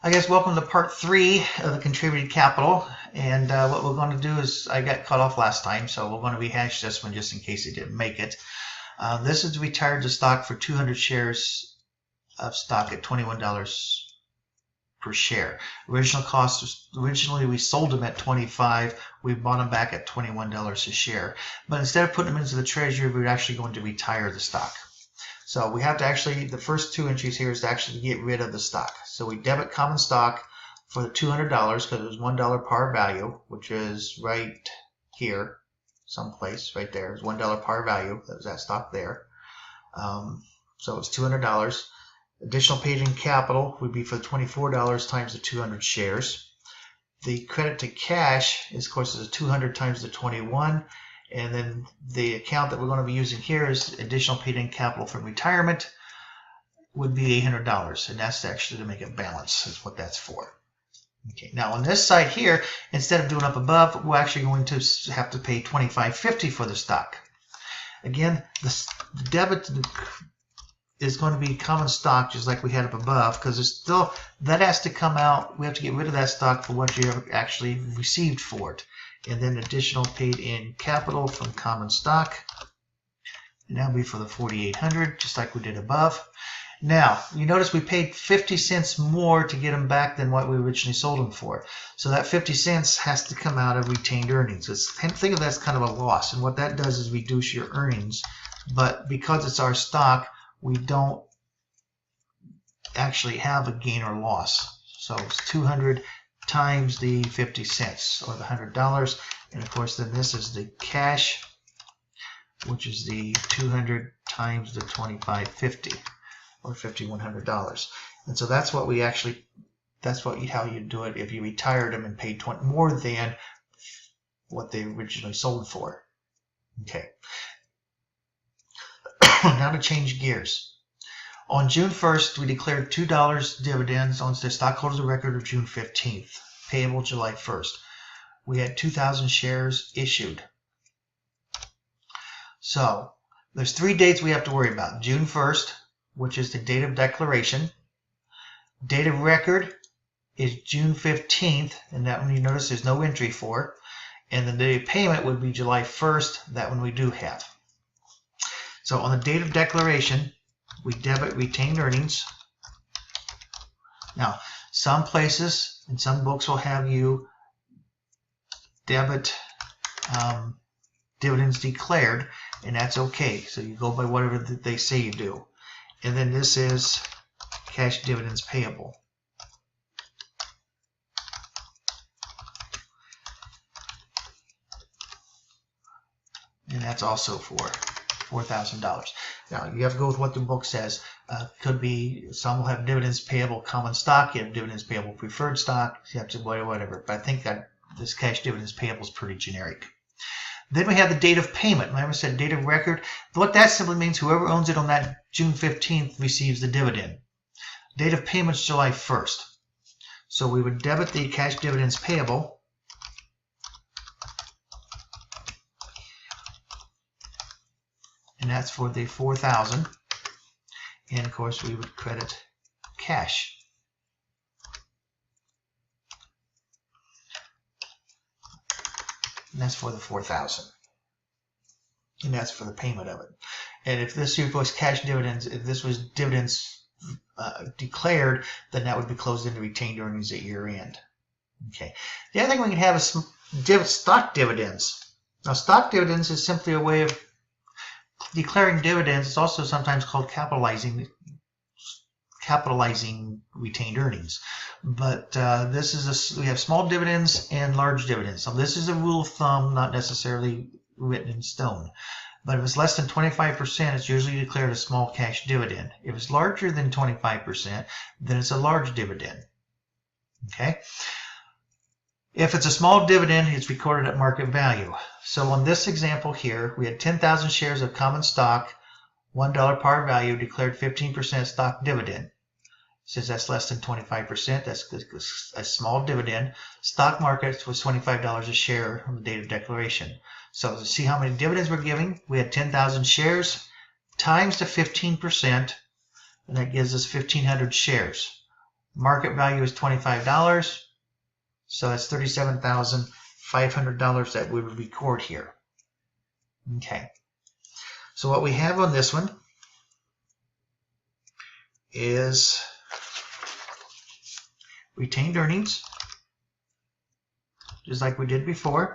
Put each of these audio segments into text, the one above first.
I guess welcome to part 3 of the contributed capital. And what we're going to do is, I got cut off last time, so we're going to rehash this one just in case it didn't make it. This is retired the stock for 200 shares of stock at $21 per share. Original cost was, originally we sold them at $25. We bought them back at $21 a share. But instead of putting them into the treasury, we're actually going to retire the stock. So we have to actually, the first 2 entries here is to actually get rid of the stock. So we debit common stock for the $200 because it was $1 par value, which is right here, someplace right there. It's $1 par value. That was that stock there. So it's $200. Additional paid in capital would be for the $24 times the 200 shares. The credit to cash is, of course, is 200 times the 21. And then the account that we're going to be using here is additional paid in capital from retirement would be $800. And that's actually to make it balance is what that's for. Okay. Now on this side here, instead of doing up above, we're actually going to have to pay $25.50 for the stock. Again, the debit is going to be common stock just like we had up above because it's still, that has to come out. We have to get rid of that stock for what you actually received for it. And then additional paid in capital from common stock. And that'll be for the $4,800, just like we did above. Now, you notice we paid 50 cents more to get them back than what we originally sold them for. So that 50 cents has to come out of retained earnings. Think of that as kind of a loss. And what that does is reduce your earnings. But because it's our stock, we don't actually have a gain or loss. So it's 200 times the 50 cents or the $100, and of course then this is the cash, which is the 200 times the $25.50 or $5,100. And so that's what we actually, that's what how you do it if you retired them and paid more than what they originally sold for. Okay. Now to change gears. On June 1st, we declared $2 dividends on the stockholders of record of June 15th, payable July 1st. We had 2,000 shares issued. So there's 3 dates we have to worry about. June 1st, which is the date of declaration. Date of record is June 15th, and that one you notice there's no entry for. And the day of payment would be July 1st, that one we do have. So on the date of declaration, we debit retained earnings. Now, some places and some books will have you debit dividends declared, and that's okay. So you go by whatever they say you do. And then this is cash dividends payable. And that's also for $4,000. Now, you have to go with what the book says. Could be, some will have dividends payable common stock, you have dividends payable preferred stock, you have to whatever. But I think that this cash dividends payable is pretty generic. Then we have the date of payment. Remember I said date of record? What that simply means, whoever owns it on that June 15th receives the dividend. Date of payment is July 1st. So we would debit the cash dividends payable. And that's for the $4,000. And of course we would credit cash. And that's for the $4,000. And that's for the payment of it. And if this here was cash dividends, if this was dividends declared, then that would be closed into retained earnings at year end. Okay. The other thing we can have is stock dividends. Now stock dividends is simply a way of declaring dividends. It's also sometimes called capitalizing retained earnings. But this is we have small dividends and large dividends. So this is a rule of thumb, not necessarily written in stone. But if it's less than 25%, it's usually declared a small cash dividend. If it's larger than 25%, then it's a large dividend. Okay. If it's a small dividend, it's recorded at market value. So on this example here, we had 10,000 shares of common stock, $1 par value, declared 15% stock dividend. Since that's less than 25%, that's a small dividend. Stock market was $25 a share on the date of declaration. So to see how many dividends we're giving, we had 10,000 shares times the 15%, and that gives us 1,500 shares. Market value is $25. So that's $37,500 that we would record here. Okay. So what we have on this one is retained earnings, just like we did before.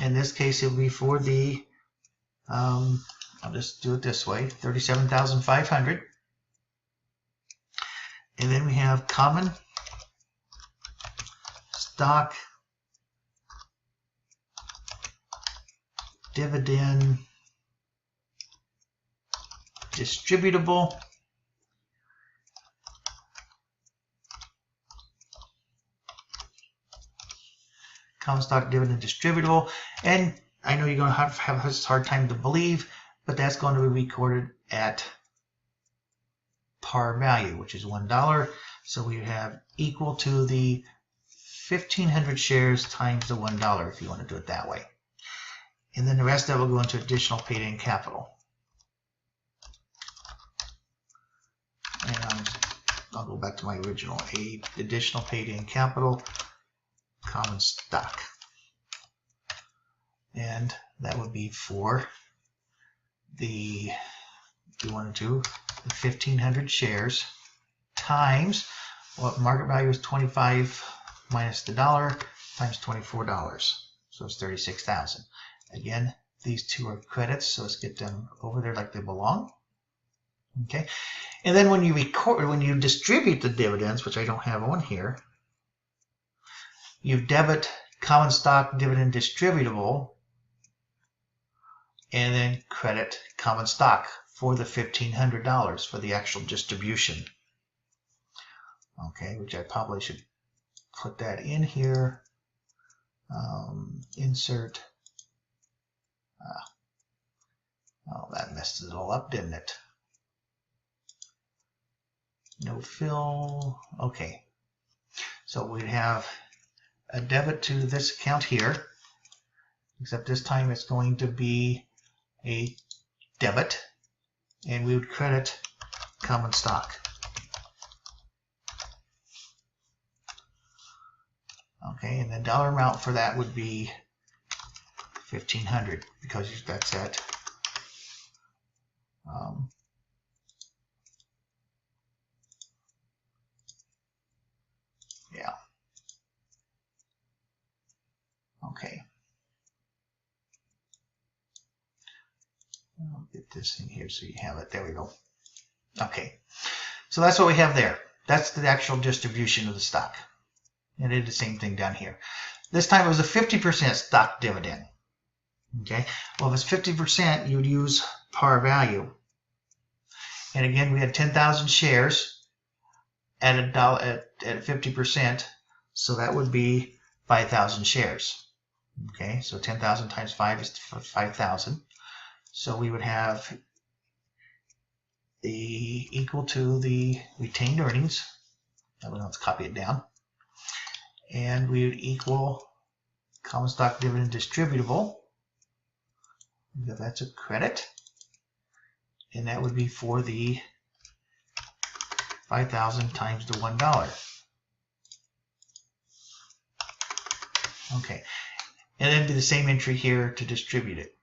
In this case, it will be for the, I'll just do it this way, $37,500. And then we have common stock dividend distributable. Common stock dividend distributable. And I know you're going to have a hard time to believe, but that's going to be recorded at par value, which is $1. So we have equal to the 1,500 shares times the $1, if you want to do it that way. And then the rest of it will go into additional paid-in capital. And I'll go back to my original. Additional paid-in capital, common stock. And that would be for the, if you wanted to, the 1,500 shares times what market value is 25 minus the dollar times $24. So it's 36,000. Again, these two are credits, so let's get them over there like they belong. Okay, and then when you distribute the dividends, which I don't have on here, you debit common stock dividend distributable, and then credit common stock for the $1,500 for the actual distribution. Okay, which I probably should put that in here. Insert. Oh, that messed it all up, didn't it? No fill. Okay. So we'd have a debit to this account here, except this time it's going to be a debit, and we would credit common stock. Okay, and the dollar amount for that would be $1,500 because that's at yeah. Okay. I'll get this in here so you have it. There we go. Okay. So that's what we have there. That's the actual distribution of the stock. And it did the same thing down here. This time it was a 50% stock dividend. Okay. Well, if it's 50%, you would use par value. And again, we had 10,000 shares at at 50%. So that would be 5,000 shares. Okay. So 10,000 times 5 is 5,000. So we would have the equal to the retained earnings. Let's copy it down. And we would equal common stock dividend distributable. That's a credit. And that would be for the 5,000 times the $1. Okay. And then do the same entry here to distribute it.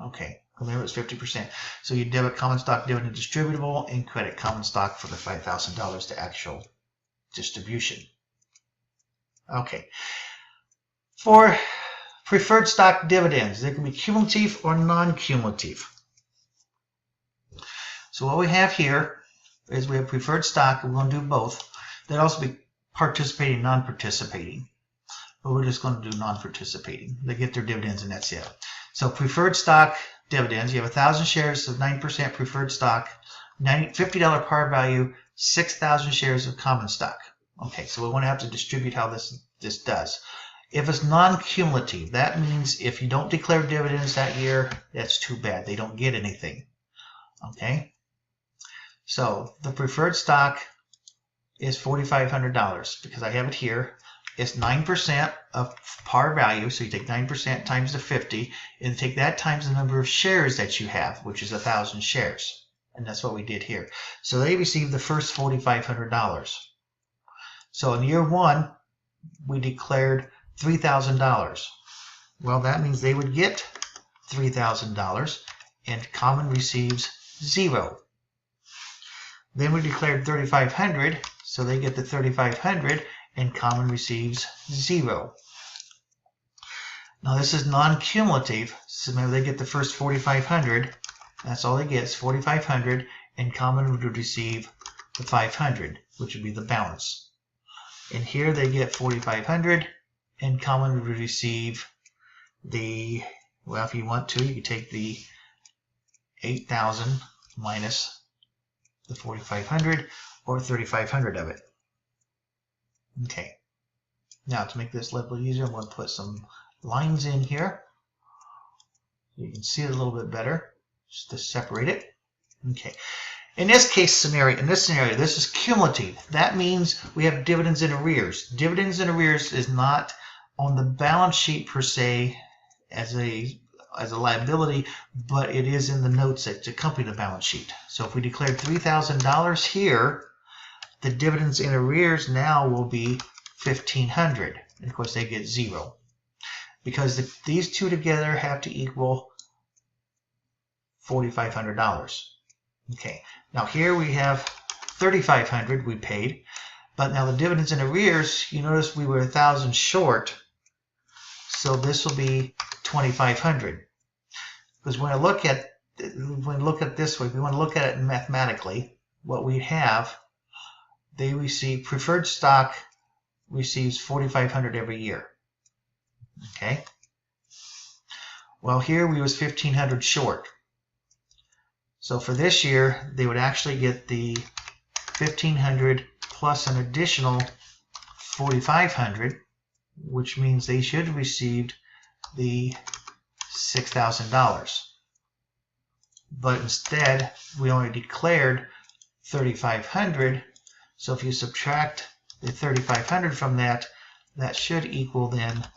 Okay, remember it's 50%. So you debit common stock dividend distributable and credit common stock for the $5,000 to actual distribution. Okay. For preferred stock dividends, they can be cumulative or non-cumulative. So what we have here is we have preferred stock, and we're going to do both. They'd also be participating, non-participating. But we're just going to do non-participating. They get their dividends and that's it. So preferred stock dividends, you have 1,000 shares of 9% preferred stock, $50 par value, 6,000 shares of common stock. Okay, so we want to have to distribute how this does. If it's non-cumulative, that means if you don't declare dividends that year, that's too bad. They don't get anything. Okay, so the preferred stock is $4,500 because I have it here. it's 9% of par value. So you take 9% times the 50 and take that times the number of shares that you have, which is 1,000 shares. And that's what we did here. So they received the first $4,500. So in year one, we declared $3,000. Well, that means they would get $3,000 and common receives 0. Then we declared $3,500, so they get the $3,500 and common receives 0. Now this is non-cumulative, so remember they get the first $4,500. That's all they get is $4,500, and common would receive the $500, which would be the balance. And here they get $4,500, and common would receive the, well, if you want to, you could take the 8,000 minus the 4,500, or 3,500 of it. Okay. Now to make this a little easier, I'm going to put some lines in here. You can see it a little bit better, just to separate it. Okay. In this scenario, this is cumulative. That means we have dividends in arrears. Dividends in arrears is not on the balance sheet per se as a liability, but it is in the notes that accompany the balance sheet. So if we declared $3,000 here, the dividends in arrears now will be $1,500. And of course they get 0. Because these two together have to equal $4,500. Okay, now here we have $3,500 we paid, but now the dividends in arrears, you notice we were 1,000 short, so this will be $2,500. Because when I look at this way, we want to look at it mathematically. What we have, they receive preferred stock receives $4,500 every year. Okay. Well, here we was 1,500 short. So for this year, they would actually get the 1,500 plus an additional 4,500, which means they should have received the $6,000. But instead, we only declared 3,500. So if you subtract the 3,500 from that, that should equal then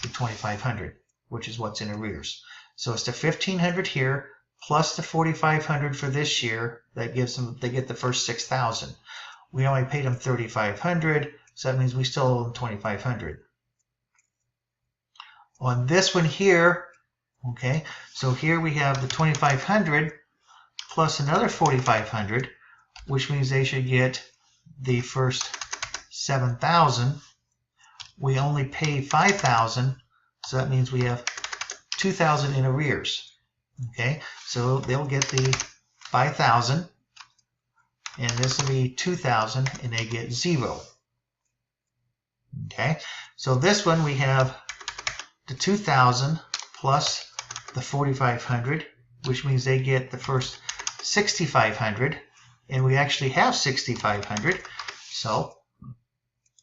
the 2,500, which is what's in arrears. So it's the 1,500 here plus the 4,500 for this year. That gives them, they get the first 6,000. We only paid them 3,500, so that means we still owe them 2,500. On this one here, okay, so here we have the 2,500 plus another 4,500, which means they should get the first 7,000. We only pay 5,000, so that means we have 2,000 in arrears. Okay, so they'll get the 5,000, and this will be 2,000, and they get 0. Okay, so this one we have the 2,000 plus the 4,500, which means they get the first 6,500, and we actually have 6,500, so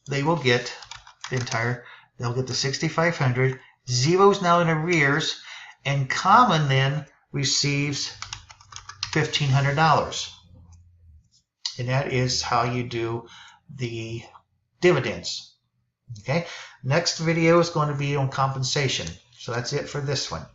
they will get the entire, they'll get the 6,500. 0 is now in arrears, and common then receives $1,500. And that is how you do the dividends. Okay, next video is going to be on compensation. So that's it for this one.